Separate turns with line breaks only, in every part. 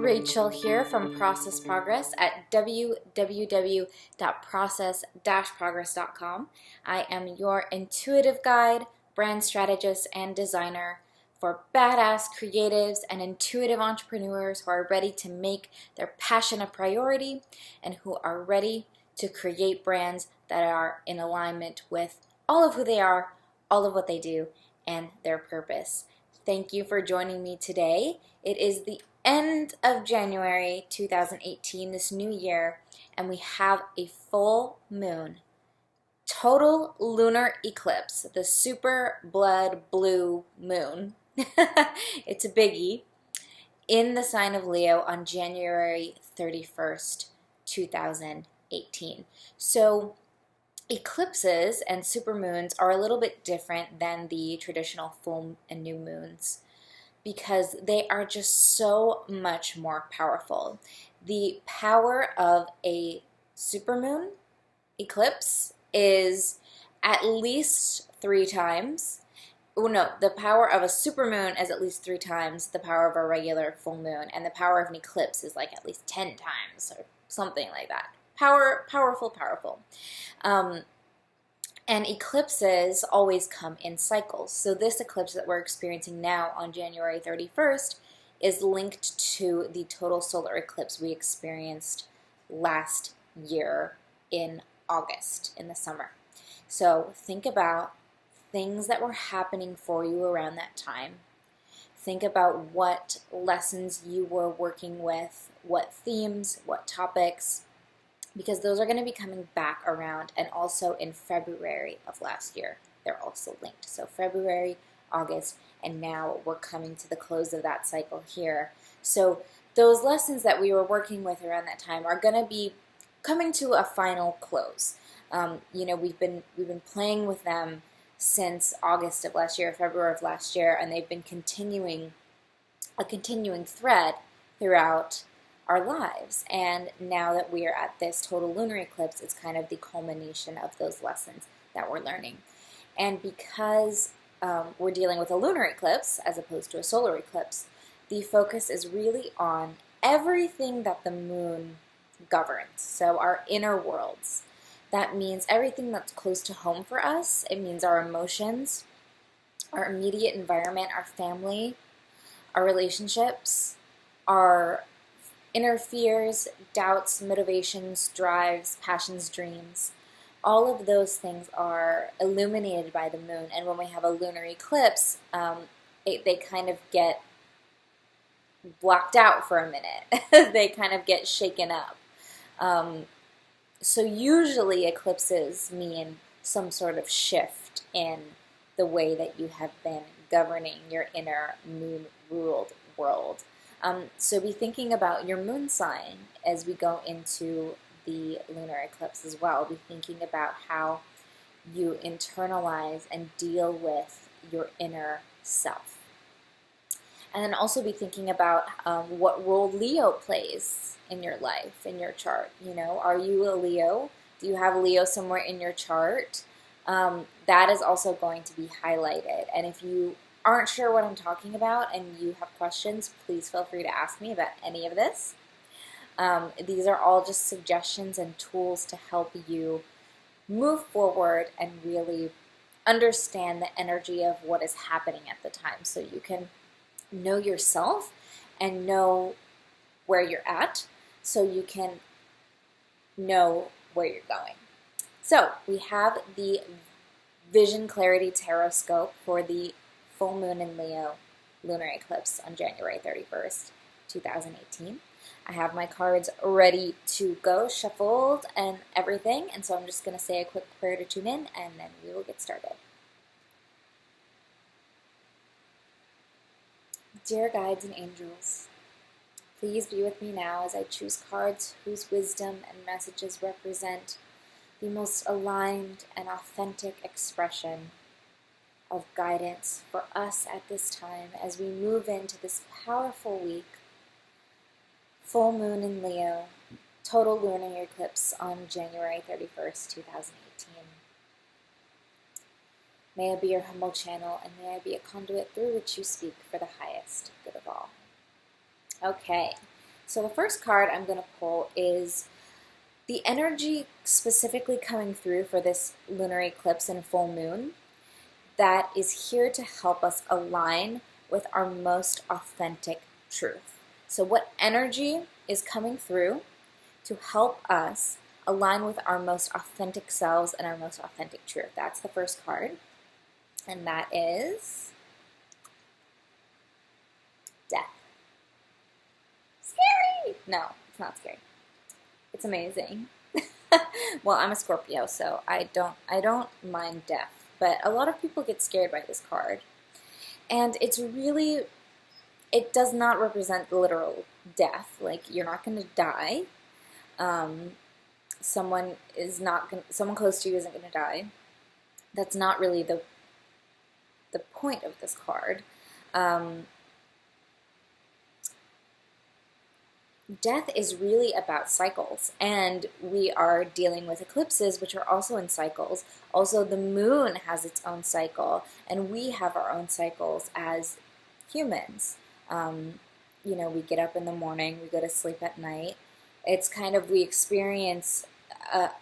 Rachel here from Process Progress at www.process-progress.com. I am your intuitive guide, brand strategist, and designer for badass creatives and intuitive entrepreneurs who are ready to make their passion a priority and who are ready to create brands that are in alignment with all of who they are, all of what they do, and their purpose. Thank you for joining me today. It is the end of January 2018, this new year, and we have a full moon, total lunar eclipse, the super blood blue moon. It's a biggie, in the sign of Leo on January 31st, 2018. So eclipses and supermoons are a little bit different than the traditional full and new moons because they are just so much more powerful. The power of a supermoon eclipse is at least 3 times. Oh no, the power of a supermoon is at least 3 times the power of a regular full moon, and the power of an eclipse is like at least 10 times or something like that. Powerful. And eclipses always come in cycles. So this eclipse that we're experiencing now on January 31st is linked to the total solar eclipse we experienced last year in August, in the summer. So think about things that were happening for you around that time. Think about what lessons you were working with, what themes, what topics, because those are going to be coming back around, and also in February of last year. They're also linked. So February, August, and now we're coming to the close of that cycle here. So those lessons that we were working with around that time are going to be coming to a final close. We've been playing with them since August of last year, February of last year, and they've been a continuing thread throughout our lives. And now that we are at this total lunar eclipse, it's kind of the culmination of those lessons that we're learning. And because we're dealing with a lunar eclipse as opposed to a solar eclipse, the focus is really on everything that the moon governs. So our inner worlds. That means everything that's close to home for us. It means our emotions, our immediate environment, our family, our relationships, our inner fears, doubts, motivations, drives, passions, dreams. All of those things are illuminated by the moon. And when we have a lunar eclipse, they kind of get blocked out for a minute. They kind of get shaken up. So usually eclipses mean some sort of shift in the way that you have been governing your inner moon-ruled world. So be thinking about your moon sign as we go into the lunar eclipse as well. Be thinking about how you internalize and deal with your inner self. And then also be thinking about what role Leo plays in your life, in your chart. Are you a Leo? Do you have Leo somewhere in your chart? That is also going to be highlighted. And if you aren't sure what I'm talking about and you have questions, please feel free to ask me about any of this. These are all just suggestions and tools to help you move forward and really understand the energy of what is happening at the time, so you can know yourself and know where you're at, so you can know where you're going. So we have the Vision Clarity Tarotscope for the full moon in Leo lunar eclipse on January 31st, 2018. I have my cards ready to go, shuffled and everything, and so I'm just going to say a quick prayer to tune in, and then we will get started. Dear guides and angels, please be with me now as I choose cards whose wisdom and messages represent the most aligned and authentic expression of guidance for us at this time as we move into this powerful week. Full moon in Leo, total lunar eclipse on January 31st, 2018. May I be your humble channel, and may I be a conduit through which you speak for the highest good of all. Okay, So the first card I'm going to pull is the energy specifically coming through for this lunar eclipse and full moon that is here to help us align with our most authentic truth. So what energy is coming through to help us align with our most authentic selves and our most authentic truth? That's the first card. And that is Death. Scary! No, it's not scary. It's amazing. Well, I'm a Scorpio, so I don't mind death, but a lot of people get scared by this card. And it does not represent literal death. Like, you're not going to die. Someone close to you isn't going to die. That's not really the point of this card. Death is really about cycles, and we are dealing with eclipses, which are also in cycles. Also, the moon has its own cycle, and we have our own cycles as humans. We get up in the morning, we go to sleep at night. It's kind of, we experience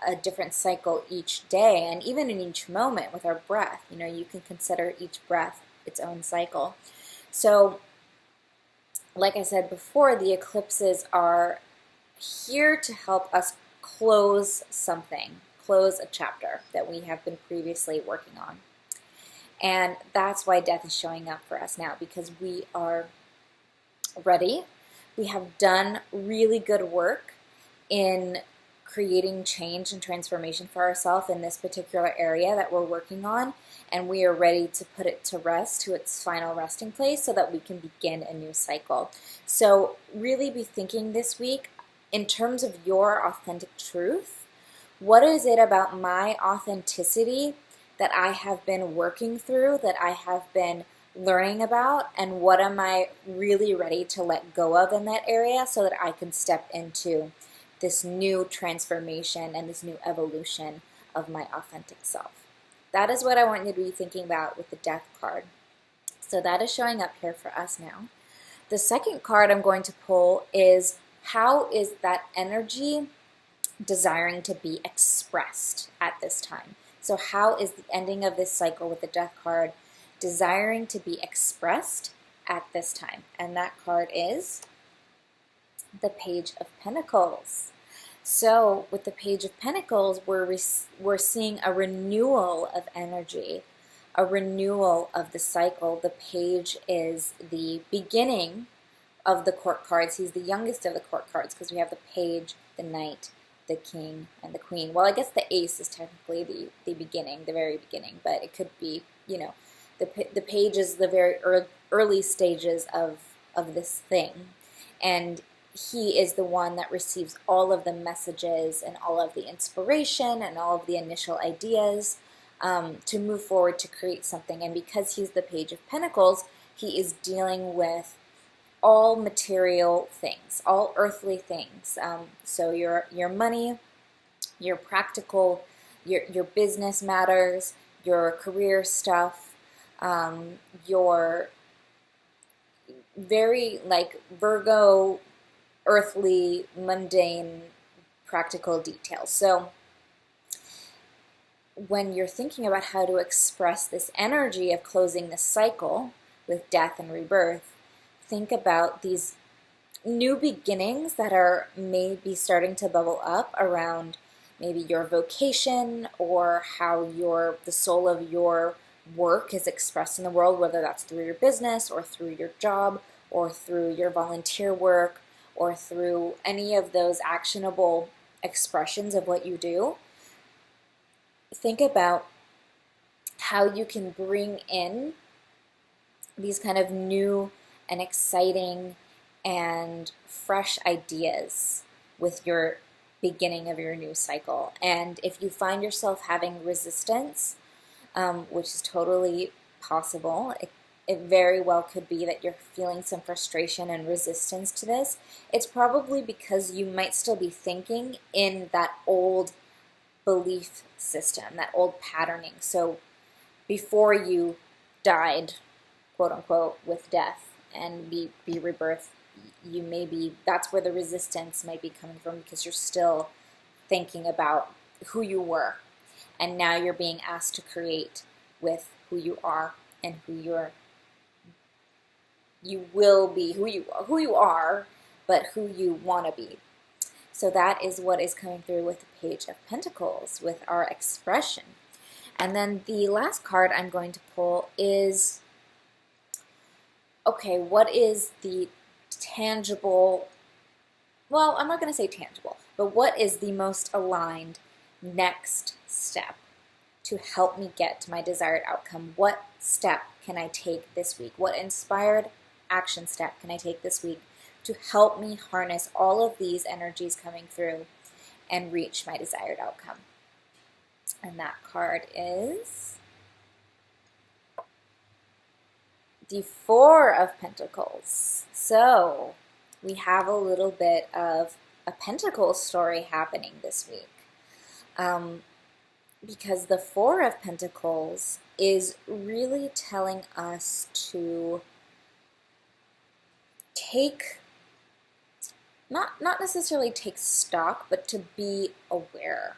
a different cycle each day, and even in each moment with our breath. You can consider each breath its own cycle. So, like I said before, the eclipses are here to help us close something, close a chapter that we have been previously working on. And that's why death is showing up for us now, because we are ready. We have done really good work in creating change and transformation for ourselves in this particular area that we're working on, and we are ready to put it to rest, to its final resting place, so that we can begin a new cycle. So really be thinking this week in terms of your authentic truth. What is it about my authenticity that I have been working through, that I have been learning about, and what am I really ready to let go of in that area so that I can step into this new transformation and this new evolution of my authentic self? That is what I want you to be thinking about with the Death card. So that is showing up here for us now. The second card I'm going to pull is, how is that energy desiring to be expressed at this time? So how is the ending of this cycle with the Death card desiring to be expressed at this time? And that card is the Page of Pentacles. So with the Page of Pentacles, we're seeing a renewal of energy, a renewal of the cycle. The Page is the beginning of the court cards. He's the youngest of the court cards, because we have the Page, the Knight, the King, and the Queen. Well, I guess the Ace is technically the beginning, the very beginning, but it could be, the Page is the very early stages of this thing. And he is the one that receives all of the messages and all of the inspiration and all of the initial ideas to move forward to create something. And because he's the Page of Pentacles, he is dealing with all material things, all earthly things. So your money, your practical, your business matters, your career stuff, your very Virgo, earthly, mundane, practical details. So when you're thinking about how to express this energy of closing the cycle with death and rebirth, think about these new beginnings that are maybe starting to bubble up around maybe your vocation, or how the soul of your work is expressed in the world, whether that's through your business or through your job or through your volunteer work, or through any of those actionable expressions of what you do. Think about how you can bring in these kind of new and exciting and fresh ideas with your beginning of your new cycle. And if you find yourself having resistance, which is totally possible, it very well could be that you're feeling some frustration and resistance to this. It's probably because you might still be thinking in that old belief system, that old patterning. So before you died, quote unquote, with death and be rebirthed you maybe, that's where the resistance might be coming from, because you're still thinking about who you were, and now you're being asked to create with who you are and you will be, who you are, but who you want to be. So that is what is coming through with the Page of Pentacles, with our expression. And then the last card I'm going to pull is, okay, what is the tangible, well, I'm not going to say tangible, but what is the most aligned next step to help me get to my desired outcome? What step can I take this week? What inspired action step can I take this week to help me harness all of these energies coming through and reach my desired outcome? And that card is the Four of Pentacles. So we have a little bit of a Pentacle story happening this week. Because the Four of Pentacles is really telling us to take, not necessarily take stock, but to be aware.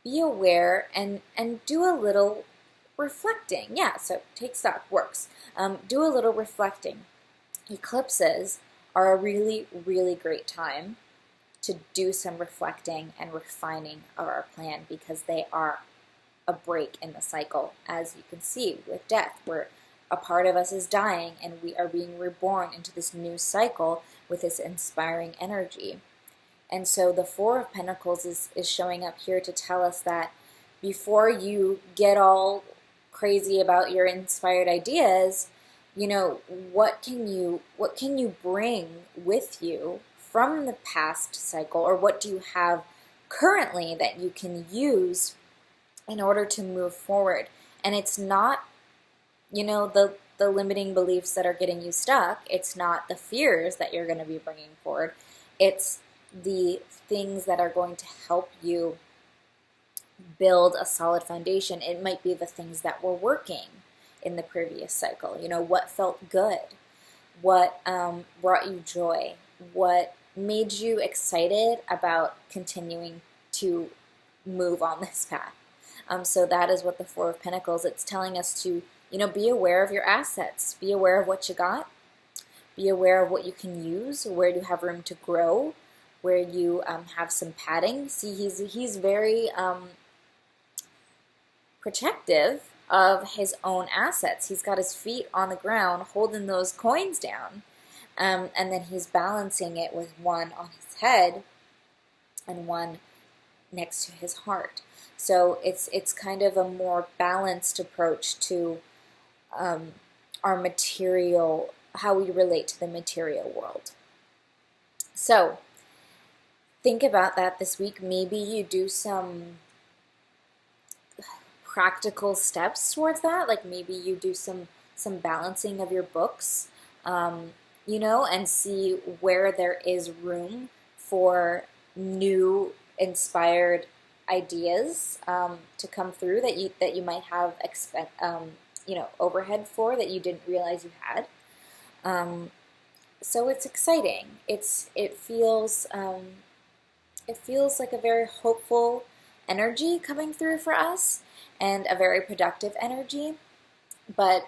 Be aware and do a little reflecting. Yeah, so take stock works. Do a little reflecting. Eclipses are a really, really great time to do some reflecting and refining of our plan, because they are a break in the cycle. As you can see with death, where a part of us is dying and we are being reborn into this new cycle with this inspiring energy. And so the Four of Pentacles is showing up here to tell us that before you get all crazy about your inspired ideas, you know, what can you bring with you from the past cycle, or what do you have currently that you can use in order to move forward? And it's not, you know, the limiting beliefs that are getting you stuck. It's not the fears that you're going to be bringing forward. It's the things that are going to help you build a solid foundation. It might be the things that were working in the previous cycle. You know, what felt good, what brought you joy, what made you excited about continuing to move on this path. So that is what the Four of Pentacles, it's telling us to, you know, be aware of your assets, be aware of what you got, be aware of what you can use, where you have room to grow, where you have some padding. See, he's very protective of his own assets. He's got his feet on the ground holding those coins down, and then he's balancing it with one on his head and one next to his heart. So it's kind of a more balanced approach to our material, how we relate to the material world. So think about that this week. Maybe you do some practical steps towards that. Like maybe you do some balancing of your books, you know, and see where there is room for new inspired ideas to come through that you might have you know, overhead for, that you didn't realize you had. So it's exciting. It feels like a very hopeful energy coming through for us, and a very productive energy. But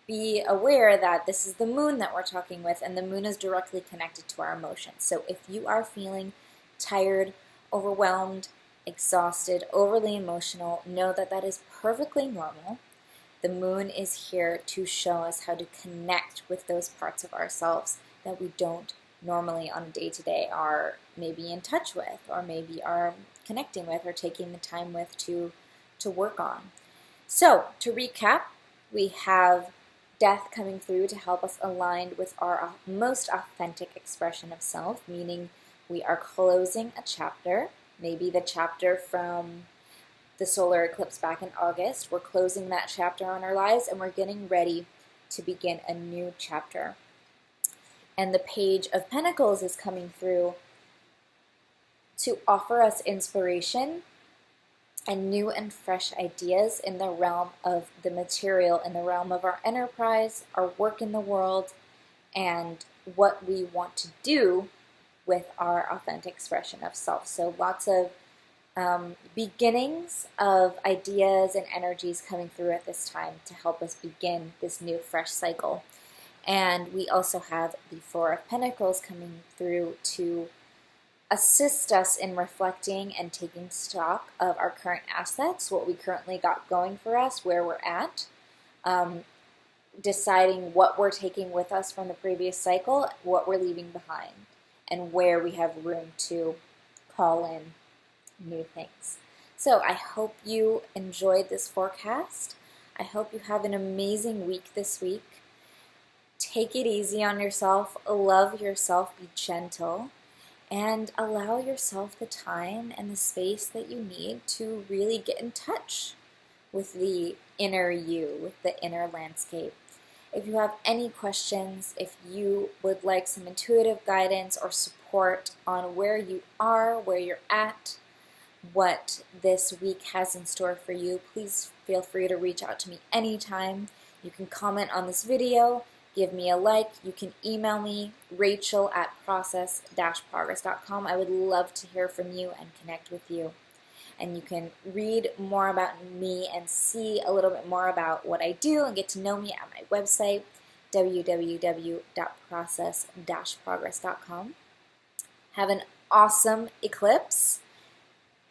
be aware that this is the moon that we're talking with, and the moon is directly connected to our emotions. So if you are feeling tired, overwhelmed, exhausted, overly emotional, know that that is perfectly normal. The moon is here to show us how to connect with those parts of ourselves that we don't normally on a day-to-day are maybe in touch with, or maybe are connecting with, or taking the time with to work on. So to recap, we have death coming through to help us align with our most authentic expression of self, meaning we are closing a chapter, maybe the chapter from the solar eclipse back in August. We're closing that chapter on our lives, and we're getting ready to begin a new chapter. And the Page of Pentacles is coming through to offer us inspiration and new and fresh ideas in the realm of the material, in the realm of our enterprise, our work in the world, and what we want to do with our authentic expression of self. So lots of beginnings of ideas and energies coming through at this time to help us begin this new fresh cycle. And we also have the Four of Pentacles coming through to assist us in reflecting and taking stock of our current assets, what we currently got going for us, where we're at, deciding what we're taking with us from the previous cycle, what we're leaving behind, and where we have room to call in new things. So I hope you enjoyed this forecast. I hope you have an amazing week this week. Take it easy on yourself, love yourself, be gentle, and allow yourself the time and the space that you need to really get in touch with the inner you, with the inner landscape. If you have any questions, if you would like some intuitive guidance or support on where you are, where you're at, what this week has in store for you, please feel free to reach out to me anytime. You can comment on this video, give me a like. You can email me, rachel@process-progress.com. I would love to hear from you and connect with you. And you can read more about me and see a little bit more about what I do and get to know me at my website, www.process-progress.com. Have an awesome eclipse.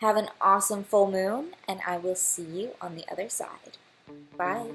Have an awesome full moon, and I will see you on the other side. Bye.